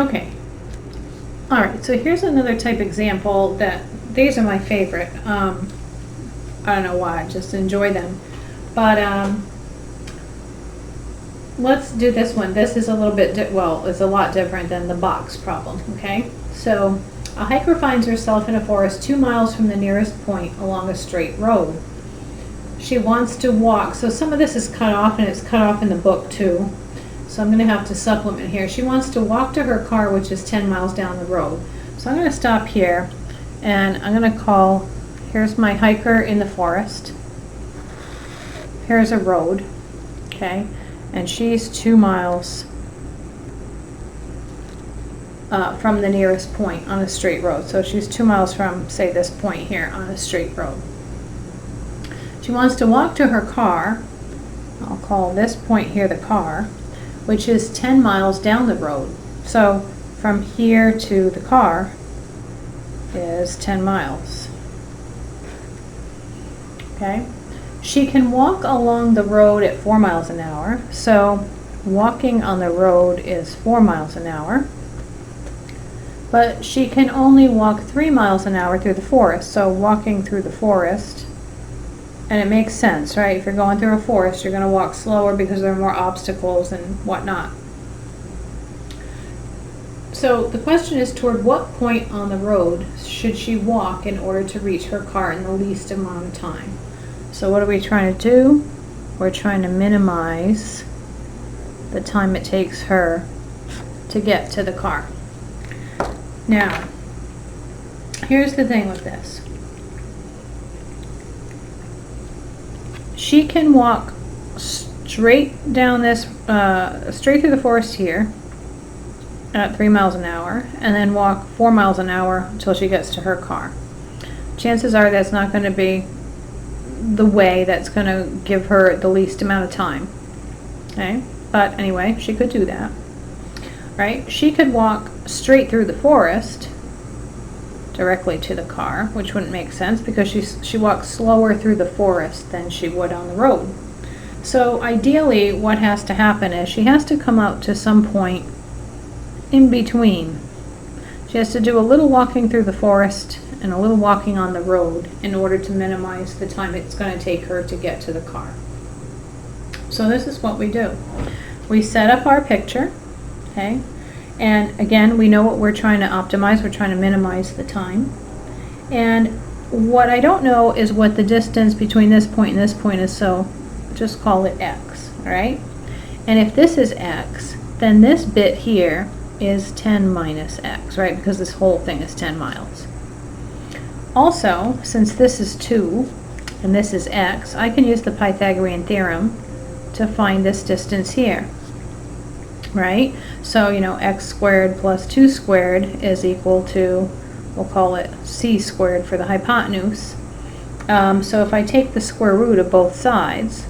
Okay. All right, so here's another type example that, these are my favorite. I don't know why, I just enjoy them. But let's do this one. This is a little bit, well, it's a lot different than the box problem, okay? So a hiker finds herself in a forest 2 miles from the nearest point along a straight road. She wants to walk, so some of this is cut off, and it's cut off in the book too. So I'm going to have to supplement here. She wants to walk to her car, which is 10 miles down the road. So I'm going to stop here, and I'm going to call, here's my hiker in the forest. Here's a road, okay? And she's 2 miles from the nearest point on a straight road. So she's 2 miles from, say, this point here on a straight road. She wants to walk to her car. I'll call this point here the car, which is 10 miles down the road. So from here to the car is 10 miles. Okay? She can walk along the road at 4 miles an hour. So walking on the road is 4 miles an hour. But she can only walk 3 miles an hour through the forest. So walking through the forest, and it makes sense, right? If you're going through a forest, you're going to walk slower because there are more obstacles and whatnot. So the question is, toward what point on the road should she walk in order to reach her car in the least amount of time? So what are we trying to do? We're trying to minimize the time it takes her to get to the car. Now, here's the thing with this. She can walk straight down this, straight through the forest here at 3 miles an hour, and then walk 4 miles an hour until she gets to her car. Chances are that's not going to be the way that's going to give her the least amount of time. Okay? But anyway, she could do that. Right? She could walk straight through the forest directly to the car, which wouldn't make sense because she walks slower through the forest than she would on the road. So ideally what has to happen is she has to come out to some point in between. She has to do a little walking through the forest and a little walking on the road in order to minimize the time it's going to take her to get to the car. So this is what we do. We set up our picture, okay? And again, we know what we're trying to optimize. We're trying to minimize the time. And what I don't know is what the distance between this point and this point is, so just call it x, all right? And if this is x, then this bit here is 10 minus x, right? Because this whole thing is 10 miles. Also, since this is 2 and this is x, I can use the Pythagorean theorem to find this distance here. Right? So, you know, x squared plus 2 squared is equal to, we'll call it c squared for the hypotenuse. So if I take the square root of both sides,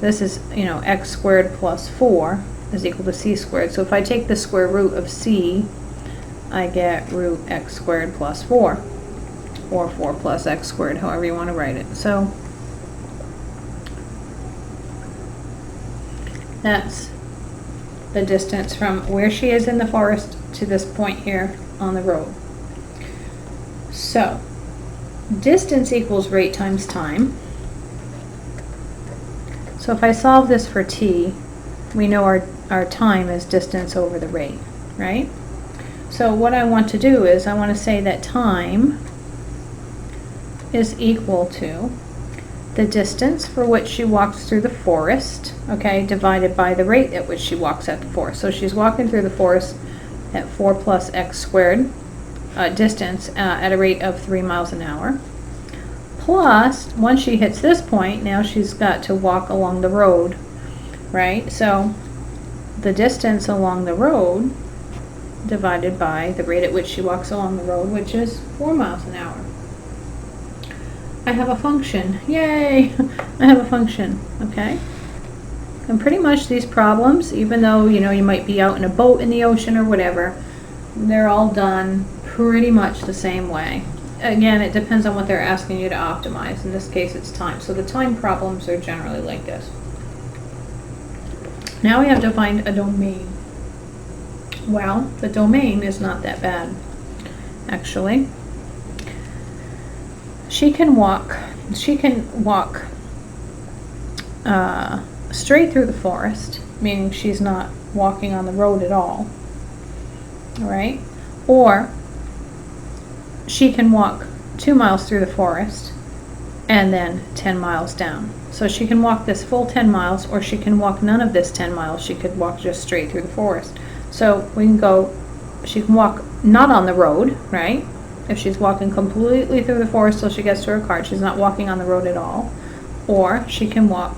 this is, you know, x squared plus 4 is equal to c squared. So if I take the square root of c, I get root x squared plus 4, or 4 plus x squared, however you want to write it. So that's the distance from where she is in the forest to this point here on the road. So distance equals rate times time. So if I solve this for t, we know our time is distance over the rate, right? So what I want to do is I want to say that time is equal to the distance for which she walks through the forest, okay, divided by the rate at which she walks at the forest. So she's walking through the forest at 4 plus x squared distance at a rate of 3 miles an hour. Plus, once she hits this point, now she's got to walk along the road, right? So the distance along the road divided by the rate at which she walks along the road, which is 4 miles an hour. I have a function. Yay! I have a function, okay? And pretty much these problems, even though, you know, you might be out in a boat in the ocean or whatever, they're all done pretty much the same way. Again, it depends on what they're asking you to optimize. In this case, it's time. So the time problems are generally like this. Now we have to find a domain. Well, the domain is not that bad, actually. She can walk straight through the forest, meaning she's not walking on the road at all, right? Or she can walk 2 miles through the forest and then 10 miles down. So she can walk this full 10 miles, or she can walk none of this 10 miles. She could walk just straight through the forest. So we can go, she can walk not on the road, right? If she's walking completely through the forest till she gets to her car, she's not walking on the road at all. Or she can walk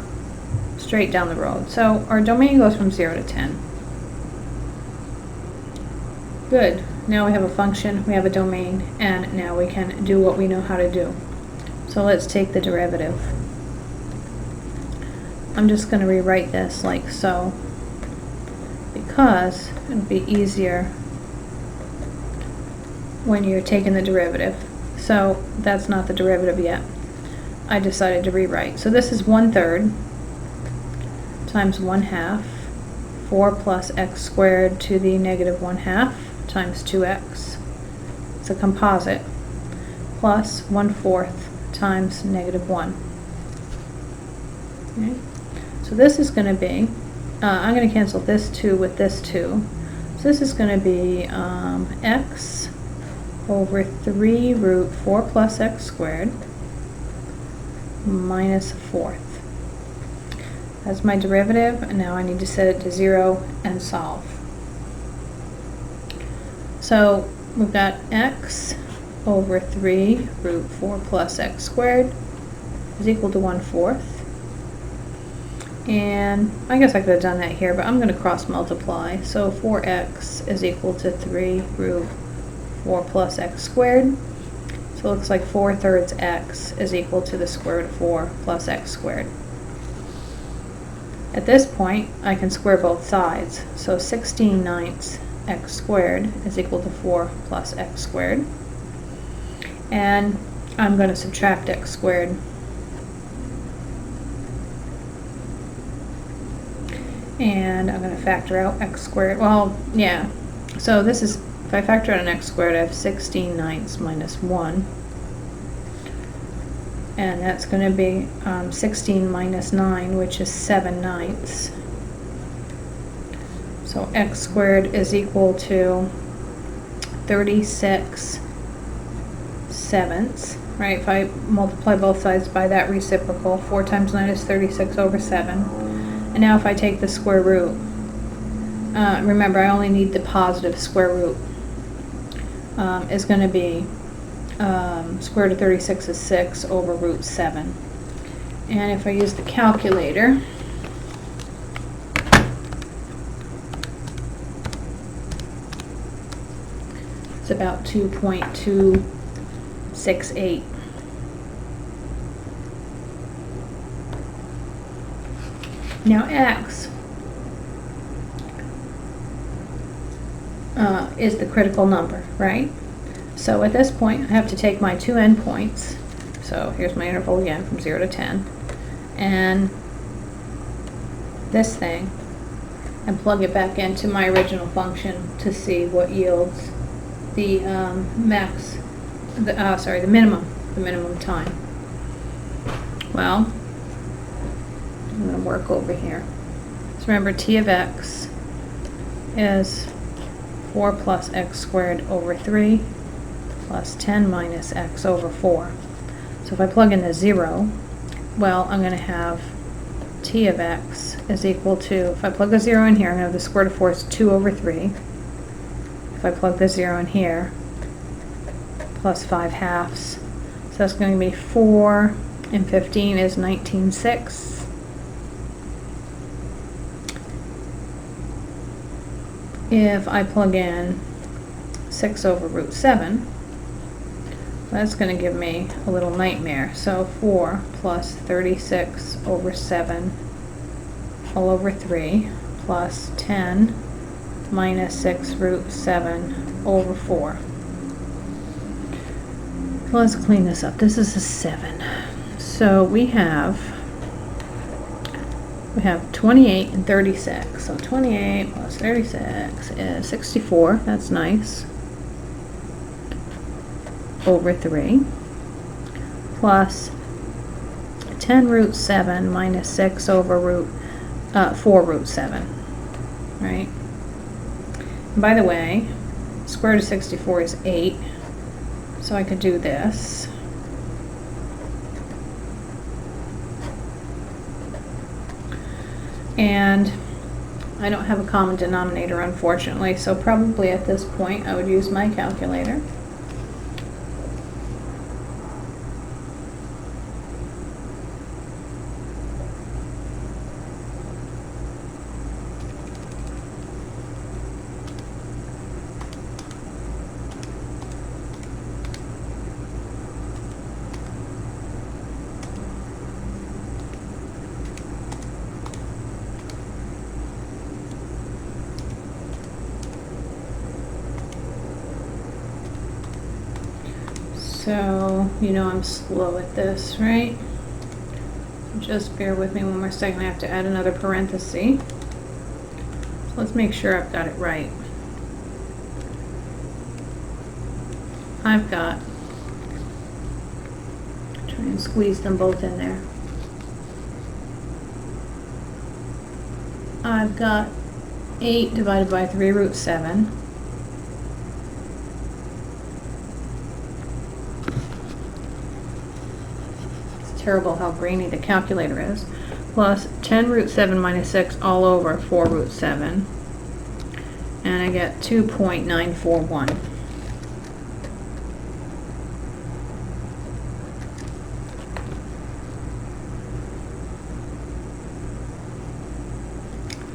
straight down the road. So our domain goes from 0 to 10. Good. Now we have a function, we have a domain, and now we can do what we know how to do. So let's take the derivative. I'm just going to rewrite this like so, because it would be easier when you're taking the derivative. So that's not the derivative yet. I decided to rewrite. So this is 1/3 times 1/2, 4 plus x squared to the negative 1/2 times 2x. It's a composite, plus 1/4 times negative 1. Okay. So this is going to be, I'm going to cancel this 2 with this 2. So this is going to be x over 3 root 4 plus x squared minus 1/4. That's my derivative, and now I need to set it to 0 and solve. So we've got x over 3 root 4 plus x squared is equal to 1/4. And I guess I could have done that here, but I'm going to cross multiply. So 4x is equal to 3 root 4 plus x squared. So it looks like 4/3 x is equal to the square root of 4 plus x squared. At this point, I can square both sides. So 16/9 x squared is equal to 4 plus x squared. And I'm going to subtract x squared. And I'm going to factor out x squared. Well, yeah. So this is, if I factor out an x squared, I have 16/9 minus 1. And that's going to be 16 minus 9, which is 7/9. So x squared is equal to 36/7, right? If I multiply both sides by that reciprocal, 4 times 9 is 36 over 7. And now if I take the square root, remember I only need the positive square root, is going to be square root of 36 is 6 over root 7. And if I use the calculator, it's about 2.268. Now x is the critical number, right? So at this point, I have to take my two endpoints. So here's my interval again from 0 to 10. And this thing, and plug it back into my original function to see what yields the the minimum time. Well, I'm going to work over here. So remember, t of x is 4 plus x squared over 3 plus 10 minus x over 4. So if I plug in the 0, well, I'm going to have t of x is equal to, if I plug the 0 in here, I'm going to have the square root of 4 is 2 over 3. If I plug the 0 in here, plus 5/2. So that's going to be 4 and 15 is 19/6. If I plug in 6 over root 7, that's going to give me a little nightmare. So 4 plus 36 over 7 all over 3 plus 10 minus 6 root 7 over 4. Let's clean this up. This is a 7. So we have we have 28 and 36. So 28 plus 36 is 64. That's nice. Over 3. Plus 10 root 7 minus 6 over 4 root 7. Right? And by the way, square root of 64 is 8. So I could do this. And I don't have a common denominator, unfortunately, so probably at this point I would use my calculator. So, you know I'm slow at this, right? Just bear with me one more second. I have to add another parenthesis. So let's make sure I've got it right. I've got, try and squeeze them both in there. I've got 8 divided by 3 root 7. Terrible how grainy the calculator is, plus 10 root 7 minus 6 all over 4 root 7, and I get 2.941.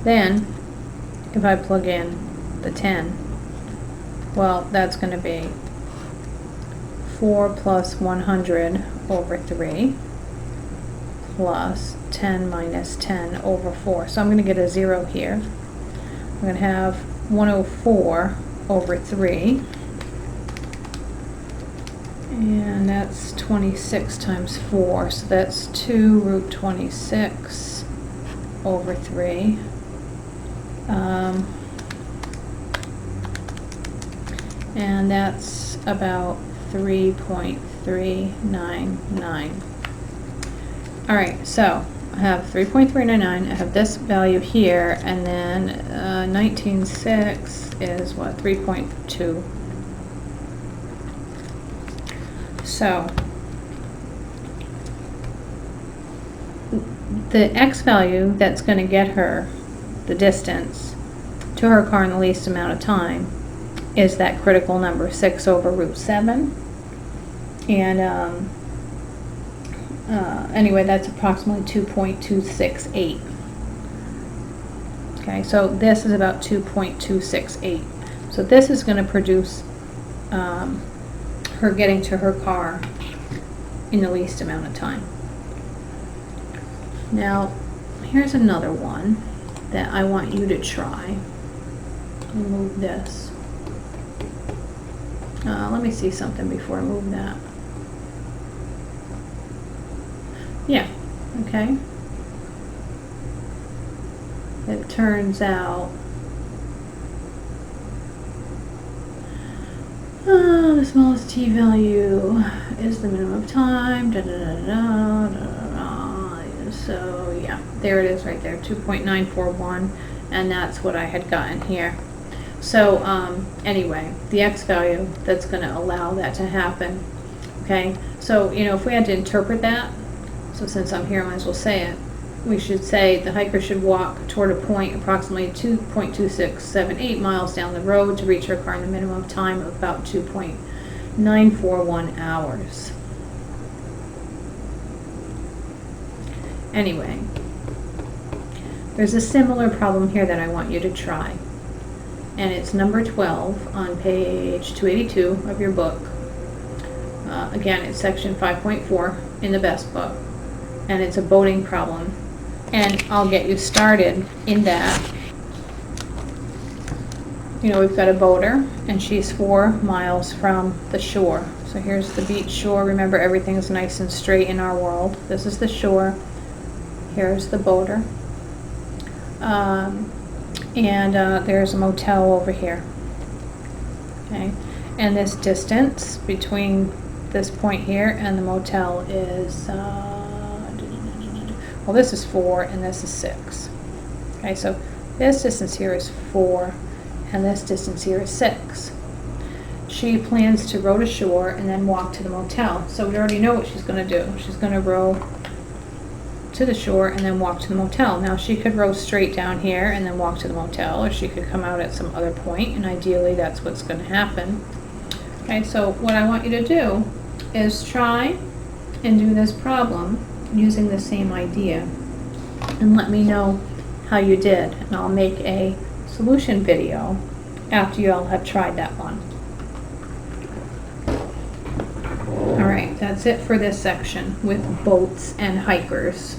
Then, if I plug in the 10, well, that's going to be 4 plus 100 over 3. Plus 10 minus 10 over 4. So I'm going to get a 0 here. I'm going to have 104 over 3. And that's 26 times 4. So that's 2 root 26 over 3. And that's about 3.399. All right, so I have 3.399, I have this value here, and then 19.6 is what, 3.2. So the x value that's going to get her the distance to her car in the least amount of time is that critical number, 6 over root 7. And anyway, that's approximately 2.268. Okay, so this is about 2.268. So this is going to produce her getting to her car in the least amount of time. Now, here's another one that I want you to try. Let me move this. Let me see something before I move that. Yeah, okay. It turns out the smallest t value is the minimum time. Da, da, da, da, da, da, da. So yeah, there it is right there, 2.941, and that's what I had gotten here. So anyway, the x value that's going to allow that to happen. Okay, so you know, if we had to interpret that, so since I'm here, I might as well say it. We should say the hiker should walk toward a point approximately 2.2678 miles down the road to reach her car in the minimum time of about 2.941 hours. Anyway, there's a similar problem here that I want you to try. And it's number 12 on page 282 of your book. Again, it's section 5.4 in the best book. And it's a boating problem. And I'll get you started in that. You know, we've got a boater, and she's 4 miles from the shore. So here's the beach shore. Remember, everything's nice and straight in our world. This is the shore. Here's the boater. There's a motel over here. Okay, and this distance between this point here and the motel is, well, this is 4 and this is 6. Okay, so this distance here is 4 and this distance here is 6. She plans to row to shore and then walk to the motel. So we already know what she's going to do. She's going to row to the shore and then walk to the motel. Now she could row straight down here and then walk to the motel, or she could come out at some other point, and ideally that's what's going to happen. Okay, so what I want you to do is try and do this problem using the same idea and let me know how you did, and I'll make a solution video after you all have tried that one. Alright, that's it for this section with boats and hikers.